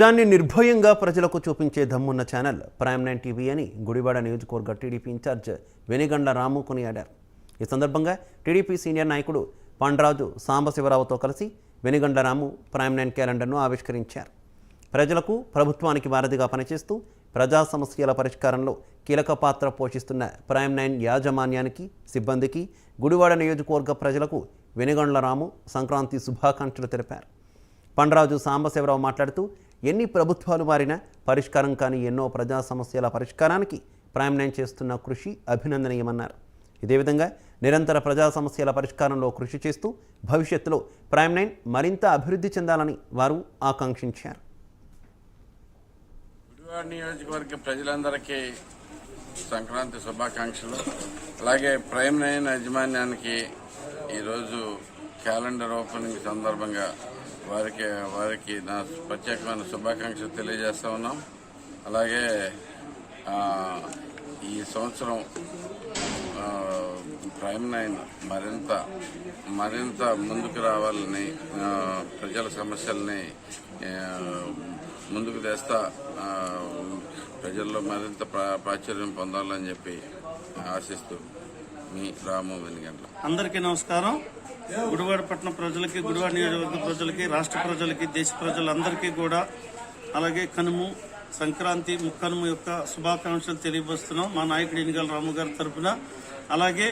దాన్ని నిర్భయంగా ప్రజలకు చూపించే దమ్మున్న ఛానల్ ప్రైమ్ 9 టీవీ అని గుడివాడ నియోజకవర్గ టీడీపీ ఇన్ఛార్జ్ వెనిగండ్ల రాము కొనియాడారు. ఈ సందర్భంగా టీడీపీ సీనియర్ నాయకుడు పండ్రాజు సాంబశివరావుతో కలిసి వెనిగండ్ల రాము ప్రైమ్ 9 క్యాలెండర్ను ఆవిష్కరించారు. ప్రజలకు ప్రభుత్వానికి వారధిగా పనిచేస్తూ ప్రజా సమస్యల పరిష్కారంలో కీలక పాత్ర పోషిస్తున్న ప్రైమ్ 9 యాజమాన్యానికి, సిబ్బందికి, గుడివాడ నియోజకవర్గ ప్రజలకు వెనిగండ్ల రాము సంక్రాంతి శుభాకాంక్షలు తెలిపారు. పండ్రాజు సాంబశివరావు మాట్లాడుతూ ఎన్ని ప్రభుత్వాలు మారినా పరిష్కారం కాని ఎన్నో ప్రజా సమస్యల పరిష్కారానికి ప్రైమ్ 9 చేస్తున్న కృషి అభినందనీయమన్నారు. ఇదేవిధంగా నిరంతర ప్రజా సమస్యల పరిష్కారంలో కృషి చేస్తూ భవిష్యత్తులో ప్రైమ్ 9 మరింత అభివృద్ధి చెందాలని వారు ఆకాంక్షించారు. గుడివాడ నియోజకవర్గ ప్రజలందరికీ సంక్రాంతి శుభాకాంక్షలు. అలాగే ప్రైమ్ 9 యాజమాన్యానికి ఈరోజు క్యాలెండర్ ఓపెనింగ్ సందర్భంగా వారికి నా ప్రత్యేకమైన శుభాకాంక్షలు తెలియజేస్తా ఉన్నాం. అలాగే ఈ సంవత్సరం ప్రైమ్ 9 మరింత ముందుకు రావాలని, ప్రజల సమస్యల్ని ముందుకు తెస్తా ప్రజల్లో మరింత ప్రాచుర్యం పొందాలని చెప్పి ఆశిస్తూ మీ రాము వెనిగండ్ల. అందరికీ నమస్కారం. గుడివాడ పట్టణ ప్రజలకి, గుడివాడ నియోజకవర్గ ప్రజలకి, రాష్ట్ర ప్రజలకి, దేశ ప్రజలందరికీ కూడా అలాగే కనుము సంక్రాంతి ముక్కనుము యొక్క శుభాకాంక్షలు తెలియపరుస్తున్నాం మా నాయకుడు వెనిగండ్ల రాము గారి తరఫున. అలాగే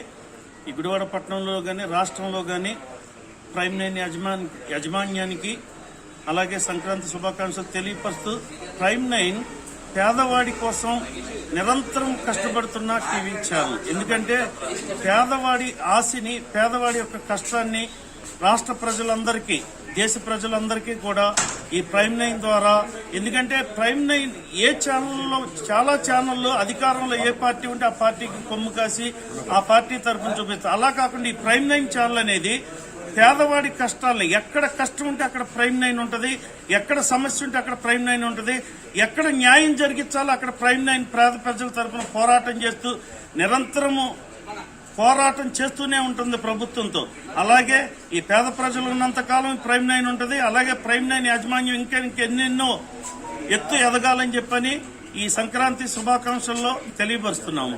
ఈ గుడివాడ పట్టణంలో కానీ రాష్ట్రంలో కానీ ప్రైమ్ 9 యాజమాన్యానికి అలాగే సంక్రాంతి శుభాకాంక్షలు తెలియపరుస్తూ ప్రైమ్ 9 పేదవాడి కోసం నిరంతరం కష్టపడుతున్న టీవీ ఛానల్. ఎందుకంటే పేదవాడి ఆశని, పేదవాడి యొక్క కష్టాన్ని రాష్ట్ర ప్రజలందరికీ, దేశ ప్రజలందరికీ కూడా ఈ ప్రైమ్ 9 ద్వారా, ఎందుకంటే ప్రైమ్ 9 ఏ ఛానల్లో, చాలా ఛానల్లో అధికారంలో ఏ పార్టీ ఉంటే ఆ పార్టీకి కొమ్ము కాసి ఆ పార్టీ తరఫున చూపిస్తారు. అలా కాకుండా ఈ ప్రైమ్ 9 ఛానల్ అనేది పేదవాడి కష్టాలని, ఎక్కడ కష్టం ఉంటే అక్కడ ప్రైమ్ 9 ఉంటుంది, ఎక్కడ సమస్య ఉంటే అక్కడ ప్రైమ్ 9 ఉంటుంది, ఎక్కడ న్యాయం జరిగించాలో అక్కడ ప్రైమ్ 9 పేద ప్రజల తరఫున పోరాటం చేస్తూ నిరంతరము పోరాటం చేస్తూనే ఉంటుంది ప్రభుత్వంతో. అలాగే ఈ పేద ప్రజలు ఉన్నంత కాలం ప్రైమ్ 9 ఉంటుంది. అలాగే ప్రైమ్ 9 యాజమాన్యం ఇంకెన్నెన్నో ఎత్తు ఎదగాలని చెప్పని ఈ సంక్రాంతి శుభాకాంక్షల్లో తెలియపరుస్తున్నాము.